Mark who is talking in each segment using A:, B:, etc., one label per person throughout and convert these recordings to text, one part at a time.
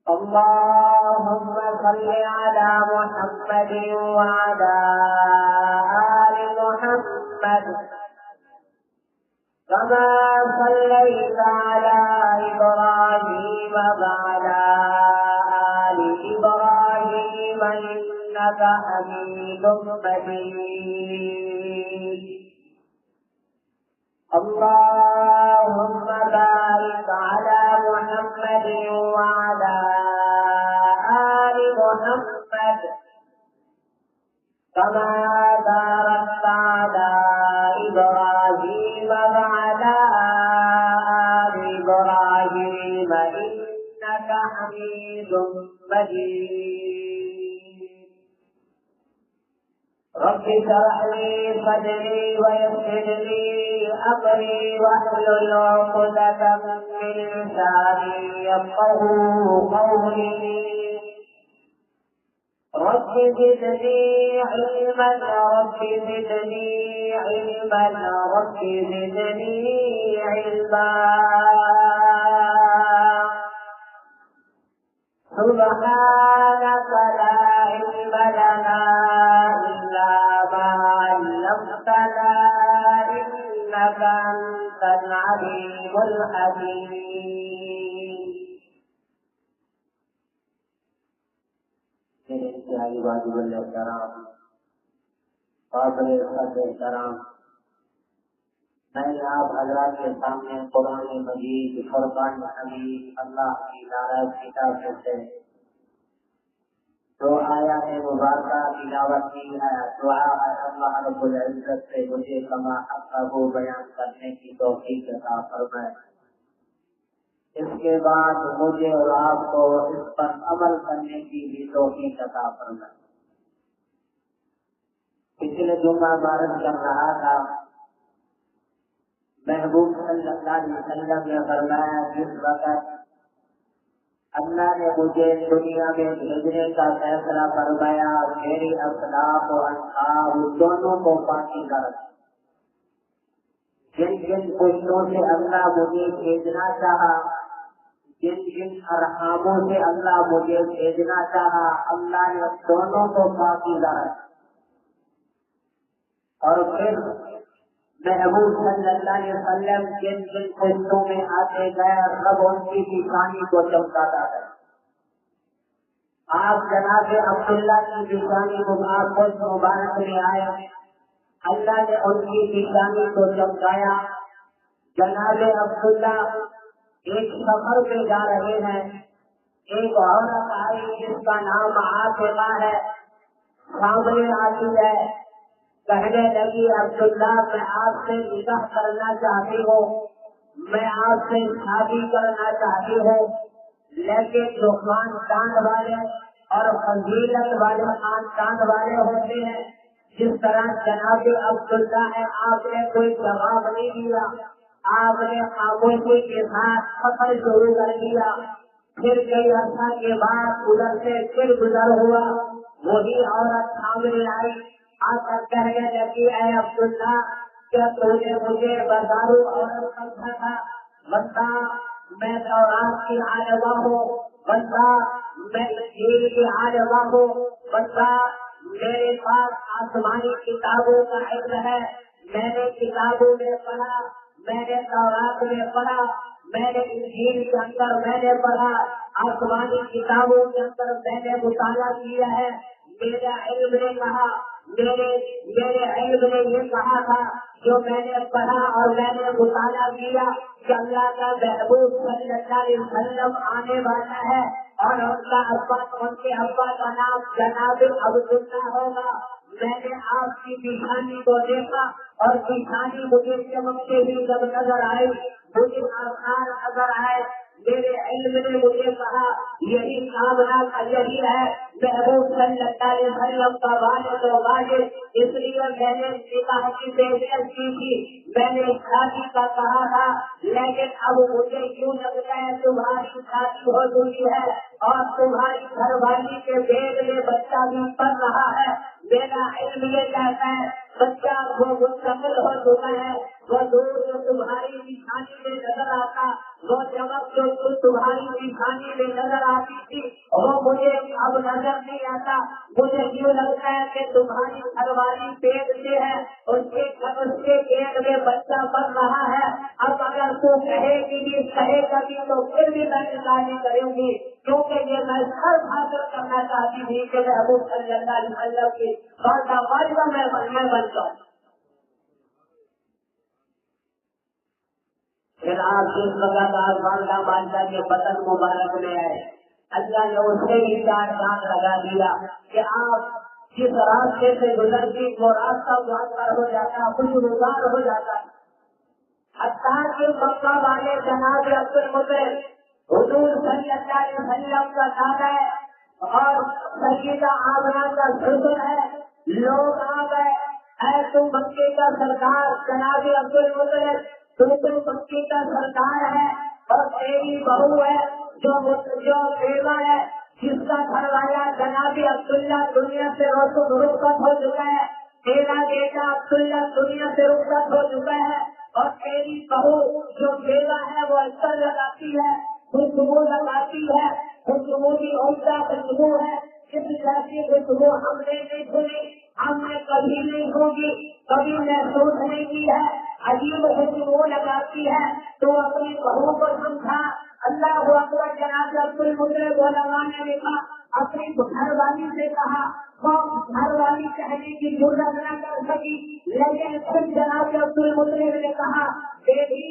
A: اللهم صل على محمد وعلى آل محمد كما صليت على إبراهيم وعلى آل إبراهيم إنك حميد مجيد. اللهم بارك على محمد وعلى آل محمد كما باركت على إبراهيم وعلى آل إبراهيم إنك حميد مجيد. رب اشرح لي صدري ويسر لي أمري واحلل عقدة من لساني يفقهوا قولي. رب زدني علما رب زدني علما رب زدني علما. سبحانك لا علم لنا إلا ما علمتنا إنك أنت العليم الحكيم. میرے انتہائی واجب الاحترام قابل قدر احترام، میں آپ حضرات کے سامنے قرآن مجید فرقان حمید اللہ کی ناراض کتاب سے جو آیات مبارکہ تلاوت کی ہے، دعا ہے اللہ رب العزت سے مجھے کما حق کو بیان کرنے کی توفیق عطا فرمائے. اس کے بعد مجھے اور آپ کو اس پر عمل کرنے کی بھی توفیق عطا فرمائے. پچھلے جمعہ عبارت کر رہا تھا، محبوب صلی اللہ علیہ وسلم نے فرمایا جس وقت اللہ نے مجھے دنیا میں بھیجنے کا فیصلہ فرمایا میری اخلاق و انصاف دونوں کو پاکیزہ رکھا. جن جن خوشیوں سے اللہ مجھے بھیجنا چاہا، جن جن ارحاموں سے اللہ مجھے بھیجنا چاہا، اللہ نے دونوں کو پاکیزہ رکھا. اور پھر محبوب صلی اللہ علیہ وسلم جن جن خوشیوں میں آتے گئے سب ان کی نشانی کو چمکاتا ہے. آپ جناب عبداللہ کی نشانی مبارک میں آئے، اللہ نے ان کی نشانی کو چمکایا. جناب عبداللہ ایک سفر پہ جا رہے ہیں، ایک عورت آئی جس کا نام عاطفہ ہے، سامنے آتی ہے، کہنے لگی عبداللہ میں آپ سے نکاح کرنا چاہتی ہوں، میں آپ سے شادی کرنا چاہتی ہوں، لیکن جو خاندان والے اور فضیلت والے خاندان والے ہوتے ہیں جس طرح جناب عبداللہ ہے، آپ نے کوئی جواب نہیں دیا، آپ نے خاموشی کے ساتھ سفر شروع کر دیا. پھر کئی عرصہ کے بعد ادھر سے پھر گزر ہوا، وہی عورت سامنے آئی، آ کر کہنے لگی اے عبداللہ کیا تو نے مجھے بازاروں عورت سمجھا تھا؟ بندہ میں تورات کی عالمہ ہوں، بندہ میں انجیل کی عالمہ ہوں، بندہ میرے پاس آسمانی کتابوں کا علم ہے، میں نے کتابوں میں پڑھا، میں نے تورات میں پڑھا، میں نے انجیل کے اندر میں نے پڑھا، آسمانی کتابوں کے اندر میں نے مطالعہ کیا ہے. میرا علم نے کہا، میرے علم نے یہ کہا تھا جو میں نے پڑھا اور میں نے مطالعہ کیا کہ اللہ کا محبوب صلی اللہ علیہ وسلم آنے والا ہے اور ان کے ابا کا نام جناب عبداللہ ہوگا. میں نے آپ کی پیشانی کو دیکھا اور پیشانی مجھے چمکتے ہوئی جب نظر آئی، مجھے آسان نظر آئے. میرے علم نے مجھے کہا یہی کامنا کا یہی ہے محبوب صلی اللہ علیہ وسلم کا والد و واجب، اس لیے میں نے نکاح کی پیشکش کی تھی، میں نے شادی کا کہا تھا، لیکن اب مجھے کیوں لگتا ہے تمہاری شادی ہو چکی ہے اور تمہاری گھر والی کے پیٹ میں بچہ بھی پڑ رہا ہے. میرا علم یہ کہتا ہے بچہ وہ مستقل ہو چکا ہے، وہ دور جو تمہاری نشانی میں نظر آتا وہ چمک جو تمہاری نشانی میں نظر آتی تھی وہ مجھے اب نظر نہیں آتا. مجھے یوں لگتا ہے کہ تمہاری گھر والی پیٹ سے ہے, اس کے پیٹ میں بچہ بن رہا ہے. اب اگر تو کہے گی تو پھر بھی میں نگرانی کروں گی, کیونکہ یہ میں سر حاصل کرنا چاہتی تھی کہ محبوب صلی اللہ علیہ وسلم کی والدہ والدہ میں بن جاؤں. پھر آپ جس وقت والدہ والدہ کے بدن مبارک میں آئے, اللہ نے اس سے بھی 4 چاند لگا دیا کہ آپ جس راستے سے گزرتی وہ راستہ یادگار ہو جاتا, خوشگوار ہو جاتا. حتیٰ کہ مکہ والے جناب عبد المطلب حضور صلی اللہ علیہ وسلم کا دادا ہے اور سیدہ آمنہ کا سسر ہے. لوگ آ گئے, اے تم مکے کا سردار جناب عبد المطلب, تو مکے کا سردار ہے اور تیری بہو ہے جو بیوہ ہے جس کا گھر والا جناب عبداللہ دنیا سے رخصت ہو چکا ہے. تیرا بیٹا عبداللہ دنیا سے رخصت ہو چکا ہے اور تیری بہو جو بیوہ ہے وہ عطر لگاتی ہے, خوشبو لگاتی ہے, خوشبو کی عمدہ خوشبو ہے. اس جیسی خوشبو ہم نے نہیں سنی, ہم نے کبھی نہیں ہوگی, کبھی محسوس نہیں کی ہے. عجیب خوشبو لگاتی ہے. تو اپنی بہو کو سمجھا. اللہ اکبر. جناب عبد المطلب علماء نے لکھا, اپنی گھر والی سے کہا, وہ گھر والی کہنے کی ضرورت نہ کر سکی, لیکن خود جناب عبد المطلب نے کہا, بیٹی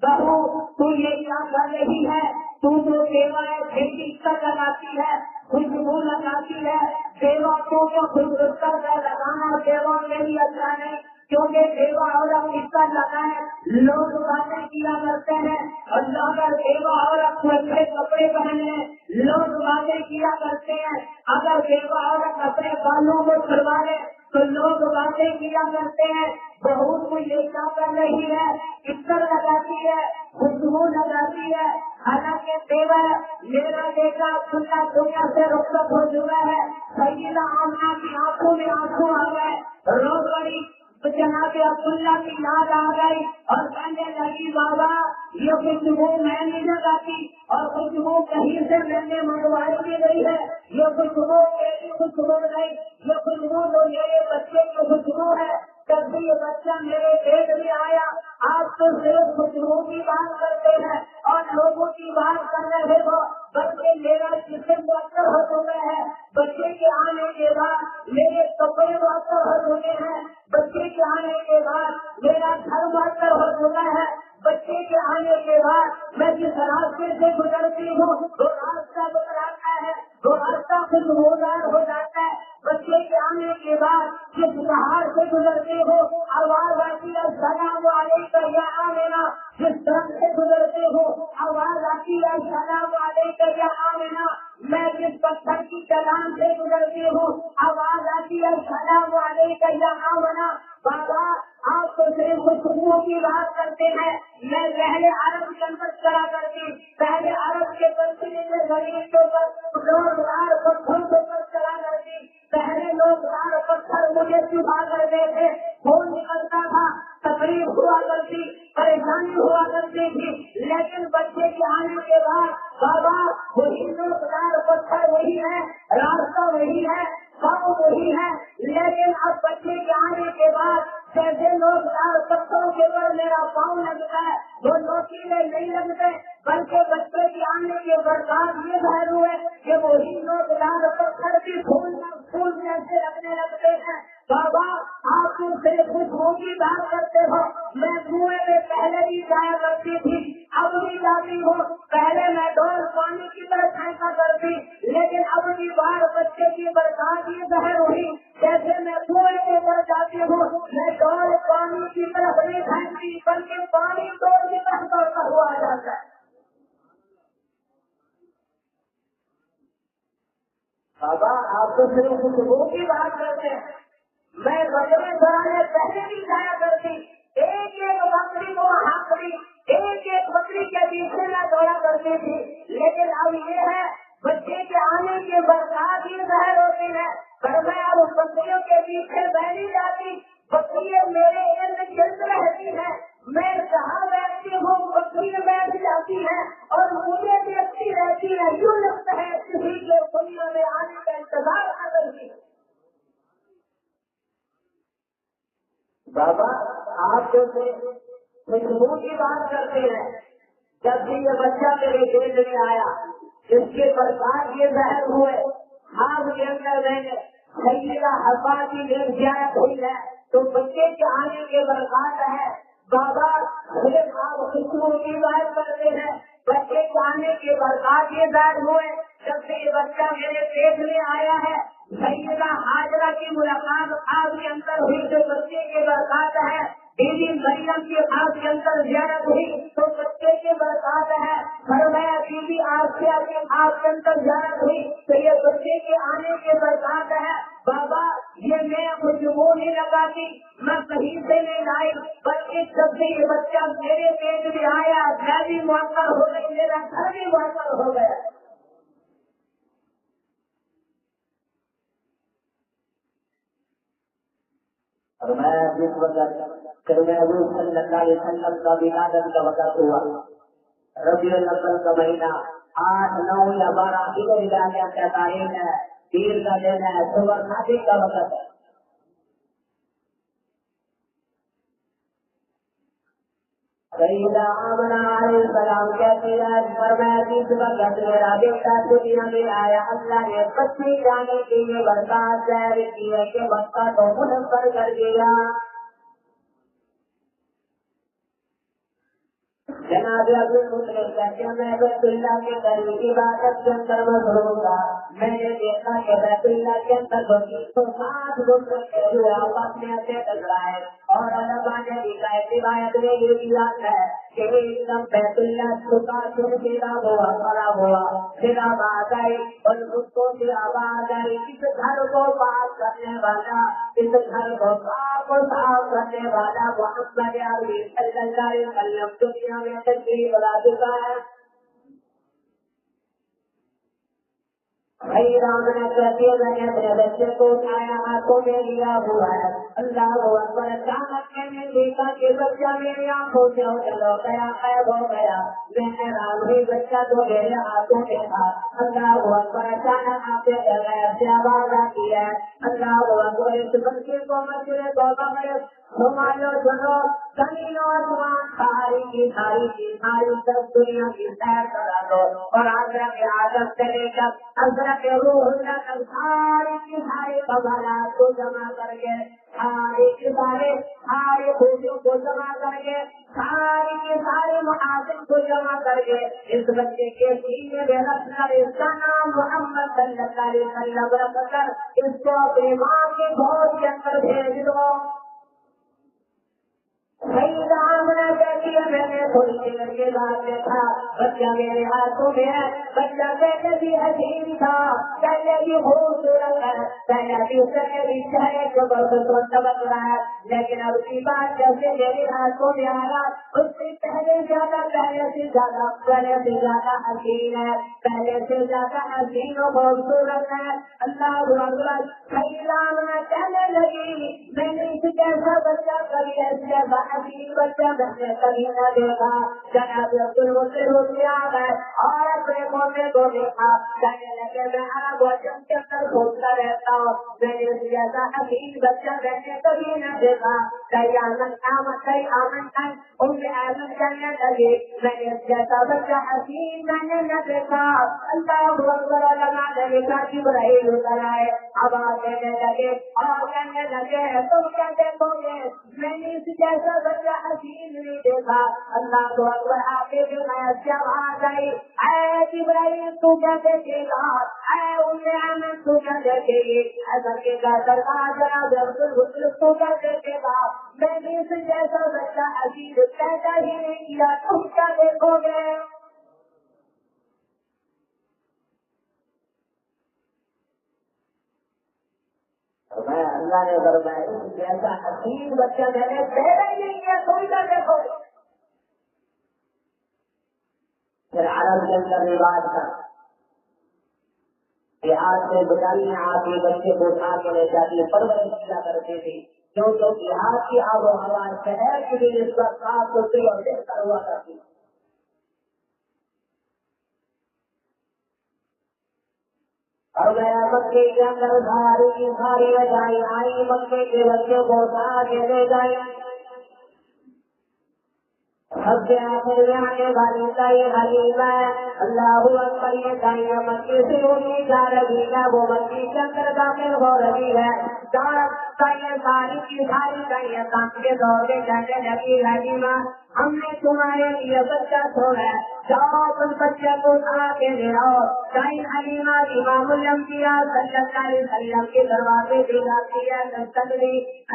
A: بہو تو یہ کیا کر رہی ہے, تو بیوہ ہے کھیتی کر لگاتی ہے, خوشبو لگاتی ہے. بیوہ کو خوشبو کر لگانا بیوہ کے لیے اچھا نہیں, کیونکہ بیوہ عورت اس کا لگائے لوگ باتیں کیا کرتے ہیں, اور اگر بیوہ عورت کو اچھے کپڑے پہنے لوگ باتیں کیا کرتے ہیں. اگر بیوہ عورت اپنے بالوں کو چھڑوائے تو لوگ باتیں کیا کرتے ہیں. بہت کو یہ کیا کر رہی ہے, عطر لگاتی ہے, خوشبو لگاتی ہے. حالانکہ بیوہ میرا بیٹا عبداللہ دنیا سے رخصت ہو چکا ہے. سیدہ آمنہ کی آنکھوں میں آنسو آ گئے, رو پڑی. جناب عبداللہ کی یاد آ گئی اور کہنے لگی, بابا یہ خوشبو میں نہیں لگاتی اور خوشبو کہیں سے میں نے منگوائی بھی نہیں ہے. یہ خوشبو میری خوشبو نہیں, یہ خوشبو تو میرے بچے کی خوشبو ہے. جب بھی یہ بچہ میرے پیٹ میں آیا, آپ تو صرف خوشبو کی بات کرتے ہیں اور لوگوں کی بات کر رہے ہو, بچے میرا جسم معطر ہو چکے ہیں. بچے کے آنے کے بعد میرے کپڑے معطر ہو چکے ہیں. بچے کے آنے کے بعد میرا گھر معطر ہو چکا ہے. بچے کے آنے کے بعد میں جس راستے سے گزرتی ہوں وہ راستہ بتلاتا ہے, وہ راستہ خوشبودار ہو جاتا ہے. بچے کے آنے کے بعد جس پہاڑ سے گزرتے ہو آواز آتی ہے السلام علیکم یا آمنہ. جس طرف سے گزرتے ہو آواز آتی ہے السلام علیکم یا آمنہ. میں جس پتھر کی ڈھلان سے گزرتی ہوں آواز آتی ہے السلام علیکم یا آمنہ. بابا آپ تو صرف خوشبو کی بات کرتے ہیں. میں پہلے عرب کے اندر چلا کرتی, پہلے عرب کے پتھر کے زمین کے اوپر لوگدار پتھروں کے اوپر چلا کرتی. پہلے لوگدار پتھر مجھے چبھا کرتے تھے, خون نکلتا تھا, تکلیف ہوا کرتی, پریشانی ہوا کرتی تھی. لیکن بچے کے آنے کے بعد بابا وہی لوگدار پتھر وہی ہے, راستہ وہی ہے, پاؤں وہی ہے. لیکن اب بچے کے آنے کے بعد جیسے لوگ پتھروں کے اوپر میرا پاؤں لگتا ہے وہ نوکیلے نہیں لگتے, بلکہ بچے کے آنے کے برباد یہ ظاہر ہوئے کہ وہی لوگ پتھر بھی پھول جیسے لگنے لگتے ہیں. بابا آپ تو صرف خوشبو کی بات کرتے ہو. میں کنویں میں پہلے بھی جایا کرتی تھی, اب بھی جاتی ہوں. پہلے میں ڈول پانی کی طرف پھینکا کرتی, لیکن اب کی بار بچے کی برسات یہ ظاہر ہوئی جیسے میں کنویں کے اوپر جاتی ہوں. میں ڈول پانی کی طرف نہیں پھینکتی بلکہ پانی ڈول کی طرف بڑھتا ہوا جاتا ہے. بابا آپ تو صرف خوشبو کی بات کرتے ہیں. میں بکرے چرانے پہلے بھی جایا کرتی, ایک ایک بکری کو ہانکتی, ایک ایک بکری کے پیچھے میں دوڑا کرتی تھی. لیکن اب یہ ہے بچے کے آنے کے برسات ہی ظاہر ہوتے ہیں, پر میں اب بکریوں کے پیچھے بیٹھی جاتی. بکریاں میرے ارد گرد رہتی ہیں, میں کہاں بیٹھتی ہوں بکری بیٹھ آتی ہے اور مجھے دیکھتی رہتی ہے، یوں لگتا ہے کسی کے دنیا میں آنے کا انتظار کر رہی ہے۔ بابا آپ جو خوشبو کی بات کرتے ہیں، جب بھی یہ بچہ میرے گیٹ میں آیا، اس کے برسات یہ ظاہر ہوئے، آگ کے اندر میں نے سیدہ حفا کی زیارت ہوئی ہے تو بچے کے آنے کے برکات ہے۔ بابا صرف آپ خوشبو کی بات کرتے ہیں، بچے کے آنے کے برکات یہ ظاہر ہوئے جب سے یہ بچہ میرے پیٹ میں آیا ہے۔ سیدہ حاجرہ کی ملاقات آگ کے اندر ہوئی تو بچے کے برکات ہے، بی بی مریم کی آگ کے اندر زیارت ہوئی تو بچے کے برکات ہے، فرمایا بی بی آسیہ کی آگ کے اندر زیارت ہوئی تو یہ بچے کے آنے کے برکات ہے۔ بابا یہ میں خوشبو نہیں لگاتی، میں کہیں سے نہیں لائی، بلکہ جب سے یہ بچہ میرے پیٹ میں آیا میں بھی معطر ہو گئی، میرا گھر بھی معطر ہو گیا۔ اور میں جس وقت صلی اللہ علیہ وسلم کا ولادت کا وقت ہوا، ربیع الاول کا مہینہ 8، 9 یا 12 کا تاریخ ہے، پیر کا دن ہے، صبح ناشتے کا وقت ہے۔ سیدہ آمنہ علیہ السلام کہتی ہے، فرمایا جس وقت میرا بیٹا دنیا میں آیا، اللہ نے بچے جانے کے لیے برکات ظاہر کی ہے کہ بچہ تو منور کر دیا۔ جناب ابو مسلم کہتے ہیں میں بیت اللہ کے قریب عبادت کے اندر مصروف تھا، میں نے دیکھا کہ بیت اللہ کے اندر 207 لوگ رکھے ہوئے آپس میں ایسے ٹکرائے، اور علماء نے لکھا ہے، روایت میں یہ بھی آتا ہے کہ ایک دم بیت اللہ چھکا چھوڑ پھرا ہوا کھڑا ہوا، پھر آواز آئی اور اس کو پھر آواز آئی، اس گھر کو پاک کرنے والا، اس گھر کو صاف کرنے والا محمد عربی صلی اللہ علیہ وسلم دنیا میں تشریف لا چکا ہے۔ رام نے کہتے میں نے اپنے بچے کو اٹھایا، ہاتھوں میں لیا ہوا ہے، اللہ اکبر، اچانک میں نے دیکھا کہ بچہ میری آنکھوں سے اوجھل ہو گیا، غائب ہو گیا، میں حیران ہوئی، بچہ تو میرے ہاتھوں میں تھا، اللہ اکبر، اچانک آپ کے غیر سے آواز آتی ہے، اللہ اکبر، اس بچے کو مسجد توبہ میں گھماؤ چلو، زمین و آسمان ساری کی ساری سب دنیا کی سیر کرا دو، اور حضرت آدم سے لے کر حضرت روح اللہ تک ساری کی ساری کمالات کو جمع کر کے، ساری کی ساری خوبیوں کو جمع کر کے، ساری کی ساری محاسن کو جمع کر کے اس بچے کے سینے میں رکھ کر، اس کا نام محمد صلی اللہ علیہ وسلم رکھ کر اس کو اپنی ماں کی گود کے اندر بھیج دو۔ سیدہ آمنہ کہتی ہے میں نے تھوڑی دیر کے بعد دیکھا بچہ میرے ہاتھوں میں ہے، بچہ پہلے بھی حسین تھا، پہلے بھی خوبصورت ہے، پہلے بھی اس کے بھی چہرے کو بہت چمک رہا ہے، لیکن اب کی بات جیسے میرے ہاتھوں میں آیا اس سے پہلے سے زیادہ حسین ہے، پہلے سے زیادہ حسین و خوبصورت ہے۔ اللہ اکبر، سیدہ آمنہ کہنے لگی میں نے اس جیسا بچہ کبھی ایسے حسین بچہ میں نے کبھی نہ دیکھا۔ جناب عبدالمطلب آ گئے اور اپنے موقع کو دیکھا، کہنے لگے میں عرب وطن کے اندر گھومتا رہتا ہوں، میں نے اس جیسا حسین بچہ میں نے کبھی نہ دیکھا۔ کئی آمن کہنے لگے میں نے اس جیسا بچہ حسین میں نے نہ دیکھا۔ اللہ اکبر، لگا دیکھا جبرائیل اتر آئے، آواز دینے لگے اور کہنے لگے تم کیا دیکھو گے، میں نے اس جیسا بچہ حسین نہیں دیکھا۔ اللہ اکبر، آگے بھی میں آواز آئی اے جبرائیل تو کیا دیکھے گا، اے ام ایمن تو کیا دیکھے گی، ایسا کے گا سرکار جناب عبدالمطلب تو کیا دیکھے گا، میں نے اس جیسا بچہ حسین پیدا ہی نہیں کیا، تم کیا دیکھو گے۔ میں اللہ نے فرمایا اس جیسا حسین بچہ میں نے پیدا ہی نہیں کیا، تم کیا دیکھو گے۔ پھر عرب کے اندر رواج تھا کہ آج سے بچائی آپ کے بچے کو اٹھا کے لے جاتی پرورش کیا کرتے تھے، کیونکہ بہار کی آب و ہوا شہر کی بھی نسبت صاف ستھری اور بہتر ہوا کرتی۔ اور گیا مکے کے اندر ساری کی ساری رجائی آئی مکے کے بچوں کو اٹھا کے لے گئی. سب سے آخر میں آنے والی دائی حلیمہ اللہ اکبر یہ دائیاں مکی سے اٹھی جا رہی ہے وہ مکی کے اندر داخل ہو رہی ہے. دائیاں ساری کی ساری دائیاں کام کے دور میں کہنے لگی حلیمہ ہم نے تمہارے لیے بچہ چھوڑا جاؤ تم بچے کو اٹھا کے لے آؤ. دائی حلیمہ امام الانبیاء صلی اللہ علیہ وسلم کے دروازے پہ جاتی ہے.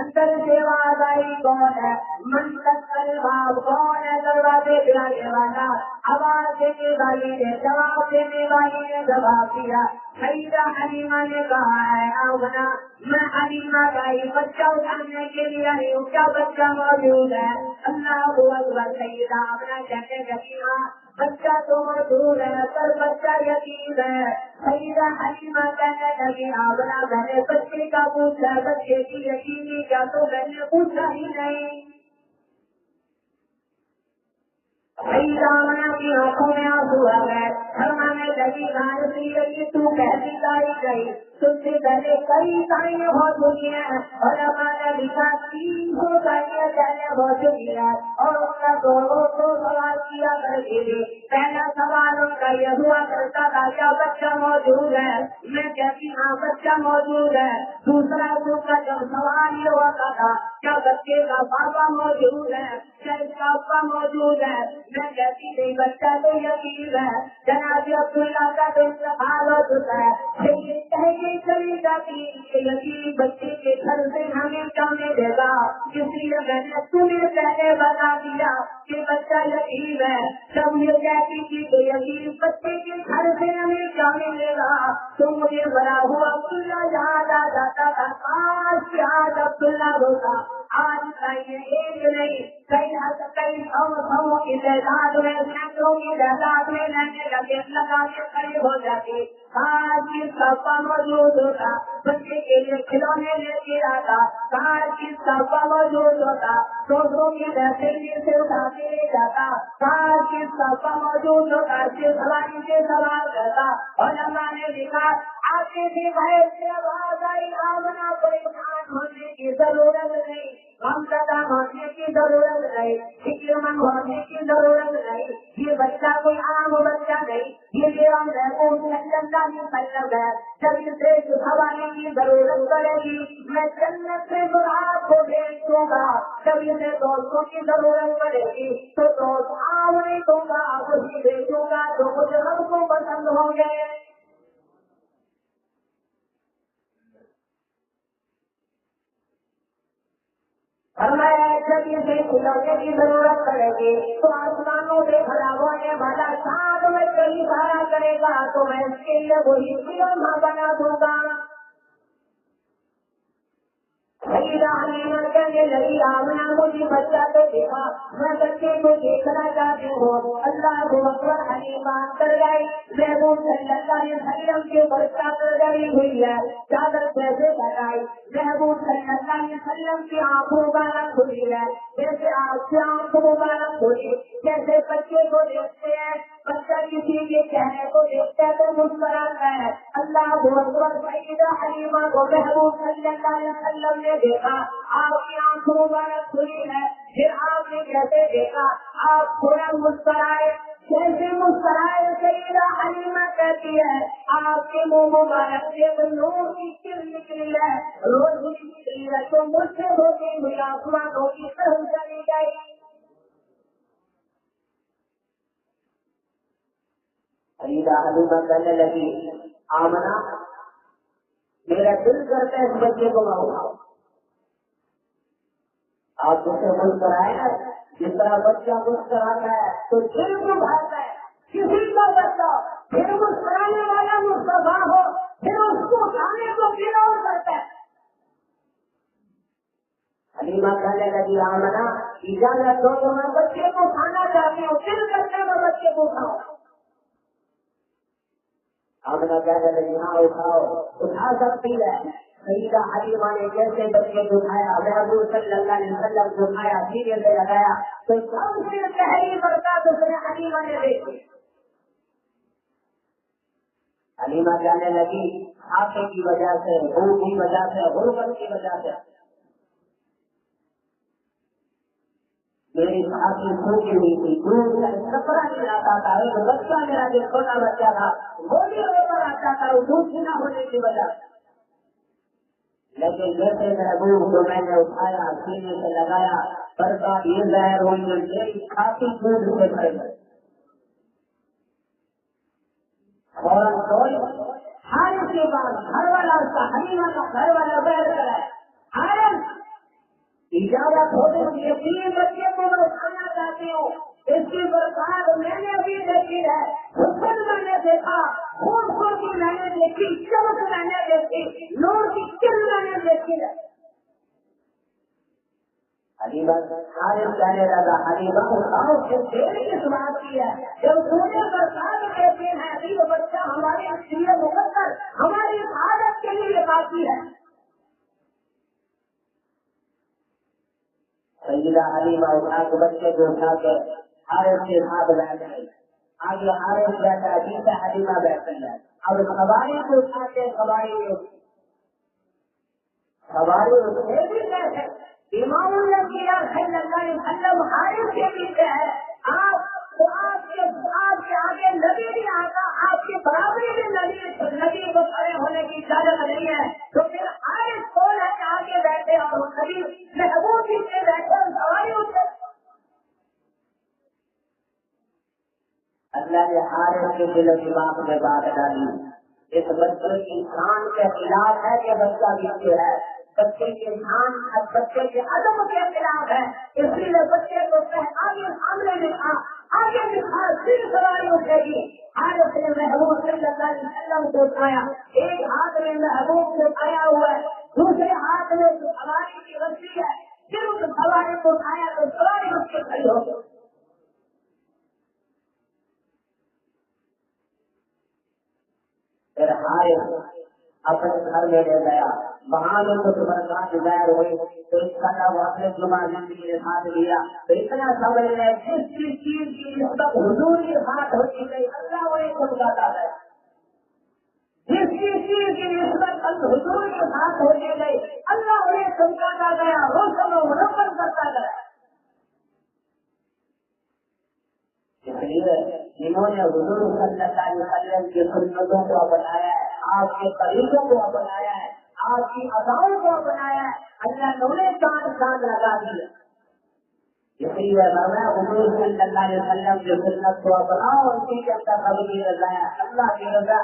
A: اندر سے آواز آئی کون ہے منتقل باب کون ہے دروازے پہ آنے والا. آواز دینے والی نے جواب دینے والی نے جواب دیا. سیدہ حلیمہ نے کہا ہے آمنہ میں حلیمہ بھائی بچہ اٹھانے کے لیے آئی ہوں کیا بچہ موجود ہے. اللہ اکبر. سیدہ آمنہ کہنے لگی ہاں بچہ تو موجود ہے پر بچہ یتیم ہے. سیدہ حلیمہ کہنے لگی آمنہ میں نے بچے کا پوچھا بچے کی یتیمی کا تو میں نے پوچھا ہی نہیں. سیدہ آمنہ کی آنکھوں میں آنسو آ گئے. فرمانے لگی کہ تو کہتی لائی گئی تم سے پہلے کئی دائیں ہو چکی ہیں اور ہمارا لکھا 300 دائیں پہلے ہو چکی ہے اور ان کا دونوں کو سوال کیا کرتی تھی. پہلا سوال ان کا یہ ہوا کرتا تھا کیا بچہ موجود ہے. میں کہتی ہاں بچہ موجود ہے. دوسرا ان کا جب سوال یہ ہوتا تھا کیا بچے کا پاپا موجود ہے کیا اس کا ابا موجود ہے. میں کہتی نہیں بچہ تو یتیم ہے. جناب عبداللہ کا تو انتقال ہو چکا ہے. چلی جاتی یتیم بچے کے گھر سے ہمیں جانے دے گا اس لیے میں نے تمہیں پہلے بتا دیا کہ بچہ یتیم ہے. جب یہ کہتی تھی کہ یتیم بچے کے گھر سے ہمیں جانے دے گا تو مجھے بڑا ہوا عبداللہ یاد آ جاتا تھا. آج آج عبداللہ ہوتا آج چاہیے ایک نہیں کئی سو کی تعداد میں سینکڑوں کی تعداد میں رہنے لگے لگا کے کھڑے ہو جاتے. آج کس کا موجود ہوتا بچے کے لیے کھلونے لے کے آتا. آج کس کا موجود ہوتا دوستوں کی بہترین سے اٹھا کے لے جاتا. آج کس کا موجود ہوتا سواری سے سوال کرتا. اور اللہ نے لکھا آگے سے بھائی سے آواز آئی آمنا پریشان ہونے کی ضرورت نہیں ہم زیادہ ہونے کی ضرورت نہیں فکر مند ہونے کی ضرورت نہیں. یہ بچہ کوئی عام بچہ نہیں یہ ہم ہے. جب اسے حوالے کی ضرورت پڑے گی میں جنت سے آپ کو بھیج دوں گا. جب اسے دوستوں کی ضرورت پڑے گی تو دوست آم نہیں دوں گا وہی بھیجوں گا جو مجھے رب کو پسند ہوں گے. جب اسے کھلونے کی ضرورت پڑے گی تو آسمانوں سے کھڑا ہونے والا ساتھ میں کئی سارا کرے گا تو میں اس کے لیے وہی کھلونا بنا دوں گا. کہنے لگی آمنا مجھے بچہ تو دیکھا میں بچے کو دیکھنا چاہتی ہوں. اللہ کو اکبر حلیمہ کر گئی. محبوب صلی اللہ علیہ وسلم کے برسہ کر گئی ہوئی ہے چادر کیسے بتائی. محبوب صلی اللہ علیہ وسلم کی آنکھوں مبارک کھلی ہے جیسے آپ کی آنکھ مبارک کھلی جیسے بچے کو دیکھتے ہیں بچہ کسی کے چہرے کو دیکھتا ہے تو مسکراتا ہے. اللہ کو اکبر. سیدہ حلیمہ کو محبوب صلی اللہ علیہ وسلم نے دیکھا آپ کی آنکھ مبارک کھلی ہے. پھر آپ نے کیسے دیکھا آپ تھوڑا مسکرائے جیسے مسکرائے. سیدہ حلیمہ کہتی ہے آپ کے منہ مبارک سے نور کی کرن نکلی ہے روشنی نکلی ہے تو مجھ سے ہوتی ہوئی آسمانوں کی طرف چلی گئی. سیدہ حلیمہ کہنے لگی آمنہ میرا دل کرتا ہے اس بچے کو میں اٹھاؤں. آپ اسے مسکرائے جس طرح بچہ مسکراتا ہے تو دل کو بھرتا ہے. کسی کا بچہ پھر مسکرانے والا مصطفیٰ ہو پھر اس کو اٹھانے کو گرور کرتا ہے. حلیمہ کہنے لگی آمنہ اجازت دو تو میں بچے کو کھانا چاہتی ہوں دل کرتے میں بچے کو کھاؤں. آمنہ کہنے لگی ہاں اٹھاؤ اٹھا سکتی ہے. سیدہ حلیمہ نے جیسے بچے کو اٹھایا محبوب صلی اللہ علیہ وسلم کو اٹھایا سینے سے لگایا تو سب سے پہلی برکات اس نے حلیمہ نے دیکھی. حلیمہ جانے لگی آنکھیں کی وجہ سے، بھوک کی وجہ سے، غربت کی وجہ سے میری آنکھیں سوکھی ہوئی تھی، دودھ کا کپڑا نہیں آتا تھا، ایک بچہ میرا جو چھوٹا بچہ تھا وہ بھی اوپر آتا تھا وہ دودھ نہ ہونے کی وجہ سے، لیکن جیسے محبوب کو میں نے اٹھایا سینے سے لگایا برباد یہ ظاہر ہوئی میری کافی دودھ سے بھر گئے، فوراً دوڑی ہارے کے بعد گھر والا اس کا حلیمہ کا گھر والا بیٹھ کر ہے ہارے اجازت ہو تو یہ 3 بچے کو میں اٹھانا چاہتی ہوں، اس کی برسات میں نے بھی دیکھی ہے، حسن میں نے دیکھا، خوبصورتی میں نے دیکھی، چمک میں نے دیکھی، نور کی چل میں نے دیکھی ہے۔ حلیمہ حارث کہنے لگا حلیمہ اٹھاؤ پھر دیر کس بات کی ہے، جب تمہیں برسات دیتے ہیں ابھی وہ بچہ ہمارے لیے مقدر ہماری حالت کے لیے باقی ہے۔ سیدہ حلیمہ اٹھا کے بچے کو اٹھا کے حارث کے ساتھ بیٹھ گئی، آگے حارث بیٹھا پیچھے حلیمہ بیٹھ گئی، اب سواری کو اٹھا کے سواری اسے بھی بیٹھے امام صلی اللہ علیہ وسلم حارث کے پیچھے ہے، آپ کے آگے نبی نہیں آتا، آپ کے برابری میں نبی کو کھڑے ہونے کی اجازت نہیں ہے، تو پھر حارث کون ہے کہ آگے بیٹھے اور نبی محبوب پیچھے بیٹھے سواری اٹھے۔ اللہ نے حارث کے دل و دماغ میں بات ڈالی، اس بچے کی شان کے خلاف ہے کہ بچہ پیچھے ہے، بچے کے شان بچے کے ادب کے خلاف ہے، اس لیے بچے کو آگے سامنے دکھا آگے دکھا پھر سواری اٹھے گی۔ حارث نے محبوب صلی اللہ علیہ وسلم کو اٹھایا، ایک ہاتھ میں محبوب کو اٹھایا ہوا ہے، دوسرے ہاتھ میں سواری کی رسی ہے، پھر اس سواری کو اٹھایا تو سواری اس کے کھڑی ہو گئی۔ پھر حارث اپنے گھر میں لے گیا، وہاں میں کچھ برکات ظاہر ہوئی تو اس کا وہ اپنے جمعہ زندگی کے ساتھ لیا، تو اتنا سمجھ لے جس چیز کی نسبت حضور کے ساتھ ہوتی گئی اللہ انہیں سمجھاتا ہے، جس چیز کی نسبت حضور کے ساتھ ہوتی گئی اللہ انہیں سمجھاتا گیا، روشن و منور کرتا گیا۔ اس لیے جنہوں نے حضور صلی اللہ علیہ وسلم کی سنتوں کو اپنایا ہے، آپ کے طریقوں کو اپنایا ہے، آپ کی اداؤں کو اپنایا ہے، اللہ نے انہیں چاند لگا دیا۔ اس لیے حضور صلی اللہ علیہ وسلم کی سنت کو اپناؤ، اسی کے اندر رب کی رضا ہے، اللہ کی رضا